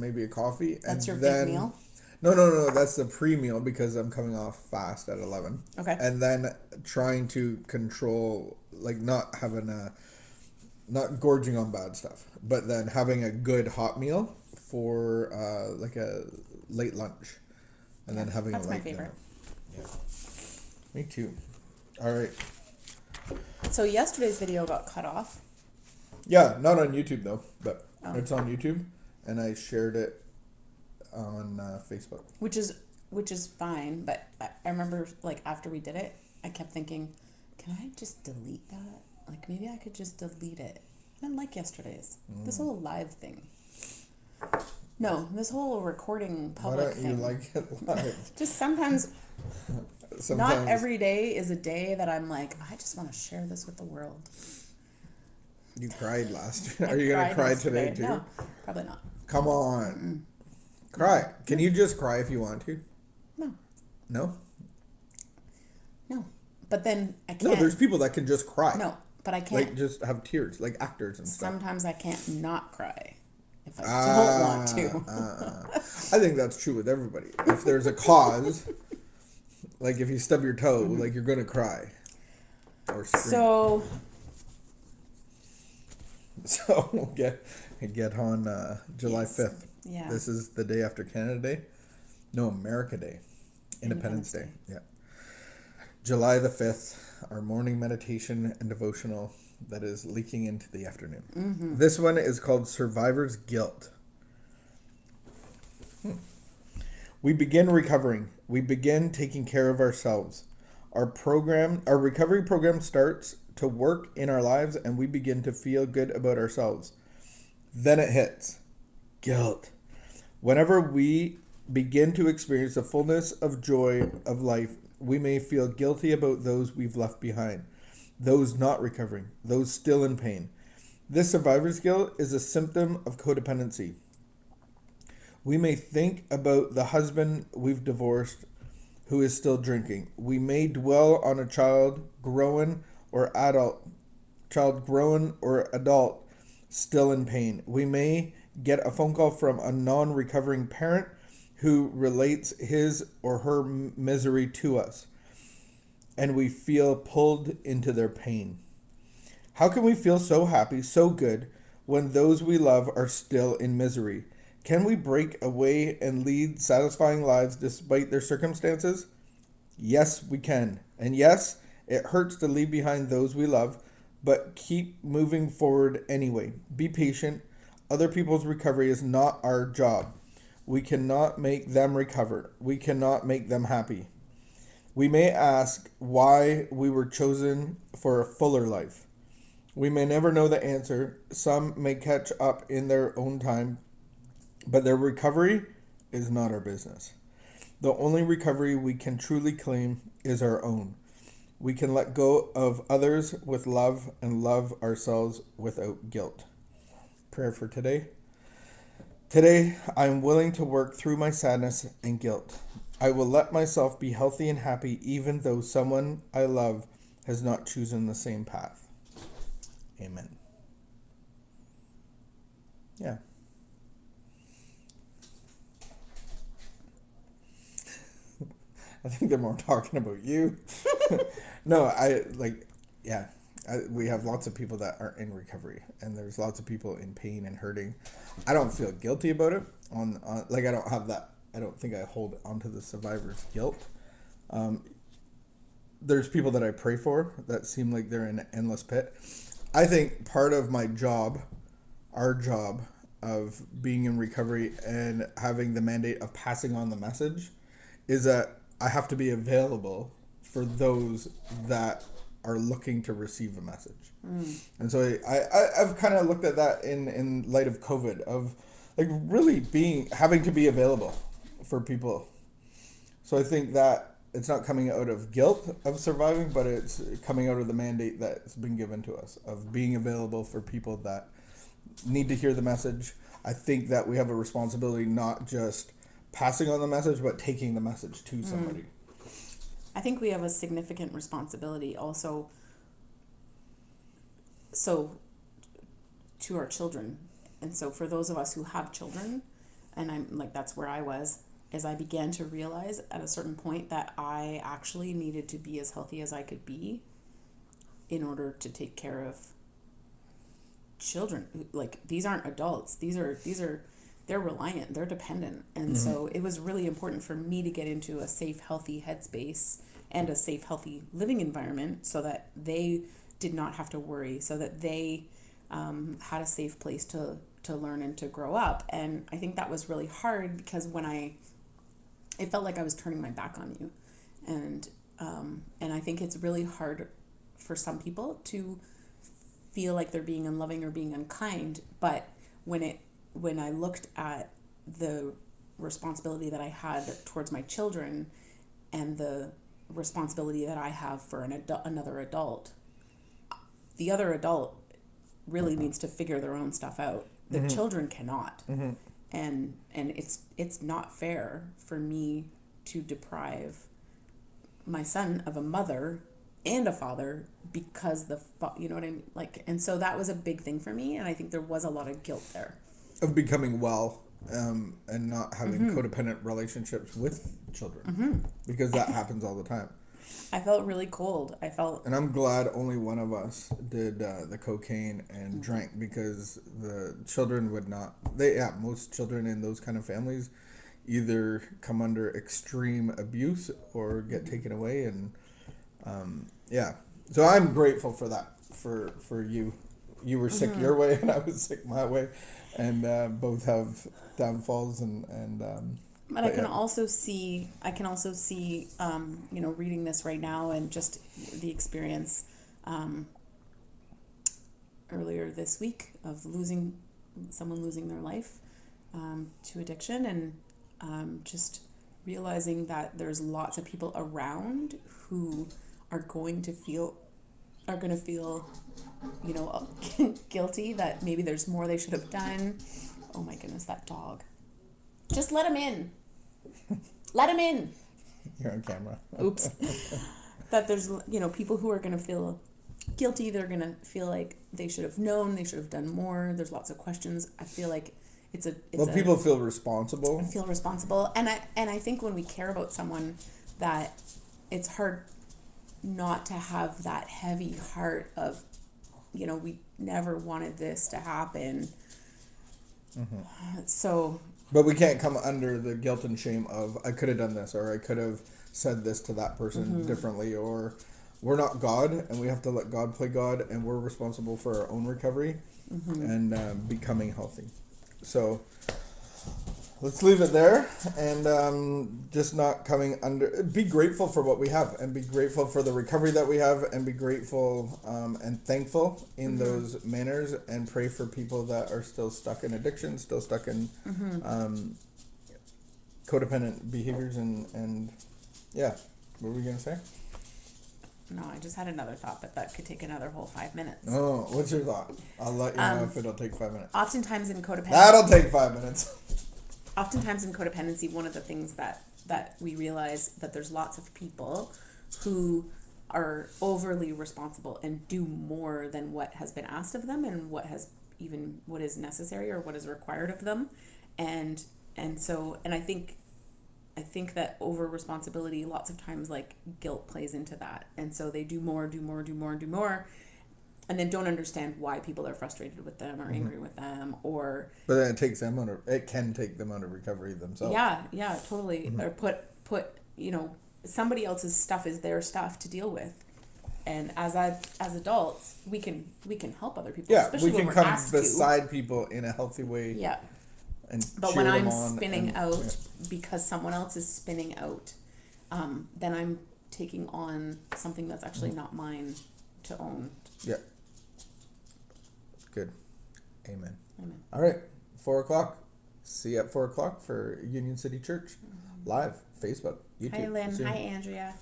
maybe a coffee. That's and your then, big meal? No. That's the pre-meal because I'm coming off fast at 11. Okay. And then trying to control, like not having not gorging on bad stuff, but then having a good hot meal for like a late lunch, and then having that's a late my favorite. dinner. Yeah. Me too. All right. So yesterday's video got cut off. Yeah, not on YouTube though, but it's on YouTube, and I shared it on Facebook. Which is fine, but I remember like after we did it, I kept thinking, can I just delete that? Like maybe I could just delete it. I didn't like yesterday's. This whole live thing. No, this whole recording public thing. Why don't you like it live? Just sometimes. Not every day is a day that I'm like, I just want to share this with the world. You cried last year. Are you going to cry today too? No, probably not. Come on. Cry. Can you just cry if you want to? No. No? No. But then I can't. No, there's people that can just cry. No, but I can't. Like just have tears, like actors and stuff. Sometimes I can't not cry if I don't want to. I think that's true with everybody. If there's a cause, like if you stub your toe, like you're going to cry. Or scream. So we'll get on July 5th. Yeah. This is the day after Canada Day. No, America Day. Independence Day. Yeah. July the 5th, our morning meditation and devotional that is leaking into the afternoon. Mm-hmm. This one is called Survivor's Guilt. We begin recovering. We begin taking care of ourselves. Our recovery program starts to work in our lives, and we begin to feel good about ourselves. Then it hits. Guilt. Whenever we begin to experience the fullness of joy of life, we may feel guilty about those we've left behind, those not recovering, those still in pain. This survivor's guilt is a symptom of codependency. We may think about the husband we've divorced who is still drinking. We may dwell on a child grown or adult still in pain. We may get a phone call from a non-recovering parent who relates his or her misery to us, and we feel pulled into their pain. How can we feel so happy, so good, when those we love are still in misery? Can we break away and lead satisfying lives despite their circumstances? Yes, we can. And yes, it hurts to leave behind those we love, but keep moving forward anyway. Be patient. Other people's recovery is not our job. We cannot make them recover. We cannot make them happy. We may ask why we were chosen for a fuller life. We may never know the answer. Some may catch up in their own time, but their recovery is not our business. The only recovery we can truly claim is our own. We can let go of others with love and love ourselves without guilt. Prayer for today. Today, I am willing to work through my sadness and guilt. I will let myself be healthy and happy even though someone I love has not chosen the same path. Amen. Yeah. I think they're more talking about you. No, we have lots of people that are in recovery, and there's lots of people in pain and hurting. I don't feel guilty about it. I don't have that. I don't think I hold onto the survivor's guilt. There's people that I pray for that seem like they're in an endless pit. I think part of my job, our job of being in recovery and having the mandate of passing on the message, is that I have to be available for those that are looking to receive a message. And so I've kind of looked at that in light of COVID, of like really having to be available for people. So I think that it's not coming out of guilt of surviving, but it's coming out of the mandate that's been given to us of being available for people that need to hear the message. I think that we have a responsibility, not just passing on the message, but taking the message to somebody. I think we have a significant responsibility also to our children. And so for those of us who have children, and I'm like, that's where I was, is I began to realize at a certain point that I actually needed to be as healthy as I could be in order to take care of children. Like, these aren't adults. They're reliant, they're dependent. And so it was really important for me to get into a safe, healthy headspace and a safe, healthy living environment so that they did not have to worry, so that they had a safe place to learn and to grow up. And I think that was really hard because it felt like I was turning my back on you. And I think it's really hard for some people to feel like they're being unloving or being unkind. But when I looked at the responsibility that I had towards my children and the responsibility that I have for another adult, the other adult really needs to figure their own stuff out. The children cannot. And it's not fair for me to deprive my son of a mother and a father because you know what I mean? Like, and so that was a big thing for me, and I think there was a lot of guilt there. Of becoming well, and not having codependent relationships with children, because that happens all the time. I felt really cold. And I'm glad only one of us did the cocaine and drank, because the children would not. Most children in those kind of families either come under extreme abuse or get taken away, and so I'm grateful for that. For you, you were sick your way, and I was sick my way, and both have downfalls and. But I can also see, reading this right now and just the experience earlier this week of someone losing their life to addiction, and just realizing that there's lots of people around who are going to feel, guilty that maybe there's more they should have done. Oh my goodness, that dog. Just let him in. Let him in. You're on camera. Oops. That there's, people who are going to feel guilty. They're going to feel like they should have known. They should have done more. There's lots of questions. I feel like people feel responsible. And I think when we care about someone, that it's hard not to have that heavy heart of, we never wanted this to happen. So... But we can't come under the guilt and shame of, I could have done this, or I could have said this to that person differently, or we're not God, and we have to let God play God, and we're responsible for our own recovery and becoming healthy. So let's leave it there, and just not coming under. Be grateful for what we have, and be grateful for the recovery that we have, and be grateful and thankful in those manners, and pray for people that are still stuck in addiction, still stuck in codependent behaviors, and what were we gonna say? No, I just had another thought, but that could take another whole 5 minutes. Oh, what's your thought? I'll let you know if it'll take 5 minutes. Oftentimes in codependency. That'll take 5 minutes. Oftentimes in codependency, one of the things that we realize that there's lots of people who are overly responsible and do more than what has been asked of them and what is necessary or what is required of them, and I think that over responsibility, lots of times, like, guilt plays into that, and so they do more, and then don't understand why people are frustrated with them or angry with them, or. But then it can take them out of recovery themselves. Yeah, totally. Or put somebody else's stuff is their stuff to deal with, and as adults, we can help other people. Yeah, especially we can when we're come asked beside people in a healthy way. Yeah. But when I'm spinning out because someone else is spinning out, then I'm taking on something that's actually not mine to own. Yeah. Good. Amen. All right. 4:00. See you at 4:00 for Union City Church. Live. Facebook. YouTube. Hi, Lynn. Zoom. Hi, Andrea.